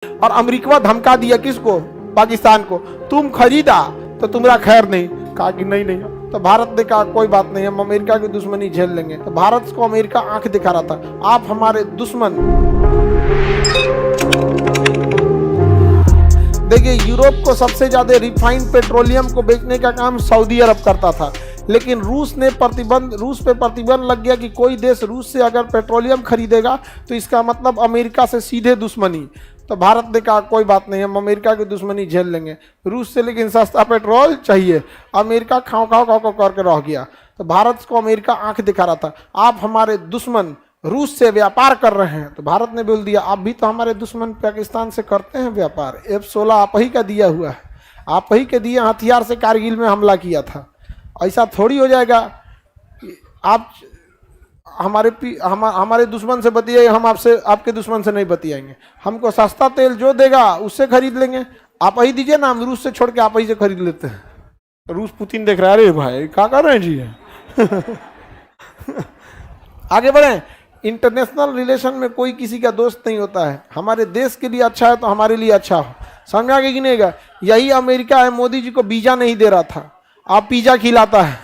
और अमेरिका धमका दिया किसको? पाकिस्तान को। तुम खरीदा तो तुम्हारा खैर नहीं। कहा कि नहीं नहीं। तो भारत ने कहा कोई बात नहीं, हम अमेरिका की दुश्मनी झेल लेंगे। तो भारत को अमेरिका आंख दिखा रहा था, आप हमारे दुश्मन। देखिए, यूरोप को सबसे ज्यादा रिफाइंड पेट्रोलियम को बेचने का काम सऊदी अरब करता था, लेकिन रूस पे प्रतिबंध लग गया कि कोई देश रूस से अगर पेट्रोलियम खरीदेगा तो इसका मतलब अमेरिका से सीधे दुश्मनी। तो भारत ने कहा कोई बात नहीं, हम अमेरिका की दुश्मनी झेल लेंगे रूस से, लेकिन सस्ता पेट्रोल चाहिए। अमेरिका खाओ करके रह गया। तो भारत को अमेरिका आंख दिखा रहा था, आप हमारे दुश्मन रूस से व्यापार कर रहे हैं। तो भारत ने बोल दिया, आप भी तो हमारे दुश्मन पाकिस्तान से करते हैं व्यापार। F-16 आप ही का दिया हुआ है, आप ही के दिए हथियार से कारगिल में हमला किया था। ऐसा थोड़ी हो जाएगा कि आप हमारे दुश्मन से बतियाइए, हम आपके दुश्मन से नहीं बतियाएंगे। हमको सस्ता तेल जो देगा उससे खरीद लेंगे, आप ही दीजिए ना, हम रूस से छोड़ के आप ही से खरीद लेते हैं। रूस पुतिन देख रहा है, अरे भाई क्या कर रहे हैं जी। आगे बढ़े। इंटरनेशनल रिलेशन में कोई किसी का दोस्त नहीं होता है। हमारे देश के लिए अच्छा है तो हमारे लिए अच्छा हो, समझा कि नहीं गा? यही अमेरिका है, मोदी जी को वीजा नहीं दे रहा था, आप पिज्जा खिलाता है,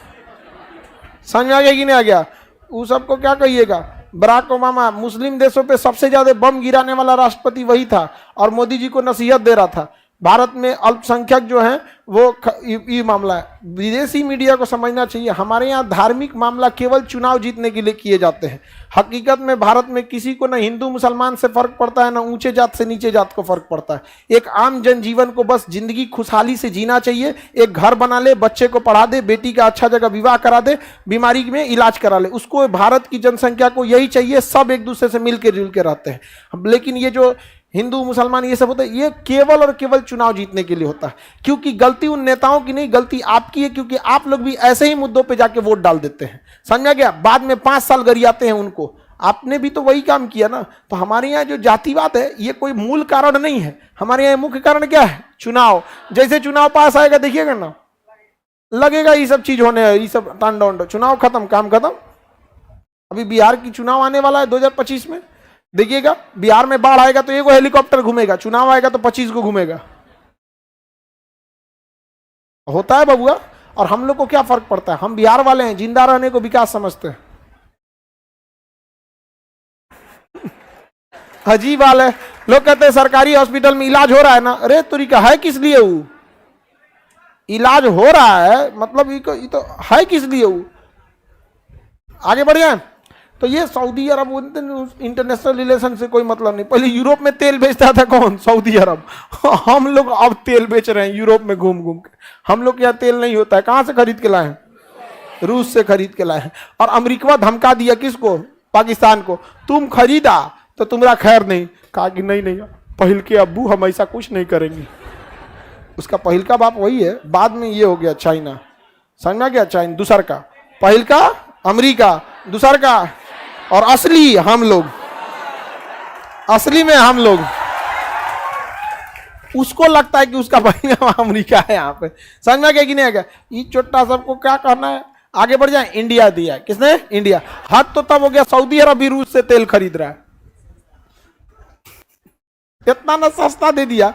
समझा कि नहीं आ गया? वो सबको क्या कहिएगा? बराक ओबामा मुस्लिम देशों पे सबसे ज्यादा बम गिराने वाला राष्ट्रपति वही था और मोदी जी को नसीहत दे रहा था। भारत में अल्पसंख्यक जो है वो ये मामला है। विदेशी मीडिया को समझना चाहिए, हमारे यहाँ धार्मिक मामला केवल चुनाव जीतने के लिए किए जाते हैं। हकीकत में भारत में किसी को ना हिंदू मुसलमान से फर्क पड़ता है, ना ऊंचे जात से नीचे जात को फर्क पड़ता है। एक आम जनजीवन को बस जिंदगी खुशहाली से जीना चाहिए। एक घर बना ले, बच्चे को पढ़ा दे, बेटी का अच्छा जगह विवाह करा दे, बीमारी में इलाज करा ले, उसको भारत की जनसंख्या को यही चाहिए। सब एक दूसरे से मिलकर जुल के रहते हैं। लेकिन ये जो हिंदू मुसलमान ये सब होता है, ये केवल और केवल चुनाव जीतने के लिए होता है। क्योंकि गलती उन नेताओं की नहीं, गलती आपकी है, क्योंकि आप लोग भी ऐसे ही मुद्दों पे जाके वोट डाल देते हैं, समझा गया? बाद में 5 साल गरियाते हैं उनको। आपने भी तो वही काम किया ना। तो हमारे यहाँ जो जातिवाद है ये कोई मूल कारण नहीं है, हमारे यहाँ मुख्य कारण क्या है? चुनाव। जैसे चुनाव पास आएगा देखिएगा ना, लगेगा ये सब चीज होने, ये सब टांडा, चुनाव खत्म, काम खत्म। अभी बिहार की चुनाव आने वाला है 2025 में, देखिएगा बिहार में बाढ़ आएगा तो एक हेलीकॉप्टर घूमेगा, चुनाव आएगा तो 25 को घूमेगा। होता है बबुआ। और हम लोग को क्या फर्क पड़ता है? हम बिहार वाले हैं, जिंदा रहने को विकास समझते हैं। अजीब हाल है। लोग कहते हैं सरकारी हॉस्पिटल में इलाज हो रहा है ना, अरे तरीका है किस लिए? वो इलाज हो रहा है मतलब ये तो है किस लिए? वो आगे बढ़ जाए। तो ये सऊदी अरब इंटरनेशनल रिलेशन से कोई मतलब नहीं। पहले यूरोप में तेल बेचता था कौन? सऊदी अरब। हम लोग अब तेल बेच रहे हैं यूरोप में घूम घूम के। हम लोग के यहाँ तेल नहीं होता है, कहां से खरीद के लाए हैं? रूस से खरीद के लाए हैं। और अमेरिका धमका दिया किसको? पाकिस्तान को। तुम खरीदा तो तुम्हारा खैर नहीं। कहा कि नहीं नहीं, पहल के अब्बू हम ऐसा कुछ नहीं करेंगे। उसका पहल का बाप वही है, बाद में ये हो गया चाइना, समझा गया? चाइना दूसर का, पहल का अमेरिका, दूसर का, और असली हम लोग, असली में हम लोग। उसको लगता है कि उसका भाई अमेरिका है यहाँ पे, समझ गया कि नहीं आएगा? ये छोटा सबको क्या करना है? आगे बढ़ जाए। इंडिया दिया किसने? इंडिया। हद तो तब हो गया सऊदी अरब भी रूस से तेल खरीद रहा है। इतना ना सस्ता दे दिया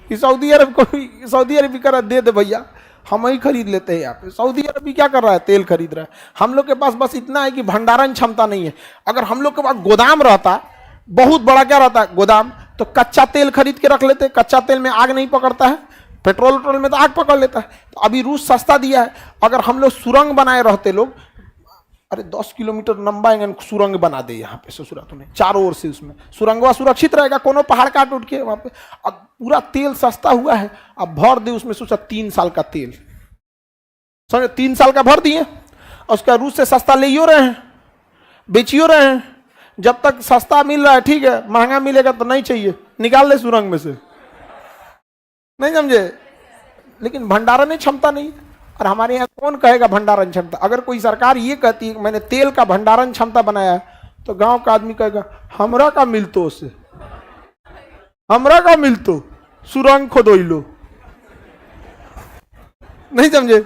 कि सऊदी अरब भी कर दे दे भैया, हम ही खरीद लेते हैं यहाँ पे। सऊदी अरब भी क्या कर रहा है? तेल खरीद रहा है। हम लोग के पास बस इतना है कि भंडारण क्षमता नहीं है। अगर हम लोग के पास गोदाम रहता, बहुत बड़ा क्या रहता है गोदाम, तो कच्चा तेल खरीद के रख लेते। कच्चा तेल में आग नहीं पकड़ता है, पेट्रोल में तो आग पकड़ लेता है। तो अभी रूस सस्ता दिया है। अगर हम लोग सुरंग बनाए रहते लोग, अरे 10 किलोमीटर लंबा सुरंग बना दे यहाँ पे ससुरातों ने, चारों ओर से उसमें सुरंगवा सुरक्षित रहेगा, कोनो पहाड़ काट उठ के वहां पे। अब पूरा तेल सस्ता हुआ है, अब भर दे उसमें, सोचा 3 साल का तेल, समझे? 3 साल का भर दिए और उसका रूस से सस्ता ले रहे हैं, बेचियो रहे हैं। जब तक सस्ता मिल रहा है ठीक है, महंगा मिलेगा तो नहीं चाहिए, निकाल ले सुरंग में से, नहीं समझे? लेकिन भंडारण क्षमता नहीं। और हमारे यहाँ कौन कहेगा भंडारण क्षमता? अगर कोई सरकार ये कहती है मैंने तेल का भंडारण क्षमता बनाया है, तो गांव का आदमी कहेगा हमरा का मिलतो उससे, हमरा का मिलतो, सुरंग खोदो लो, नहीं समझे?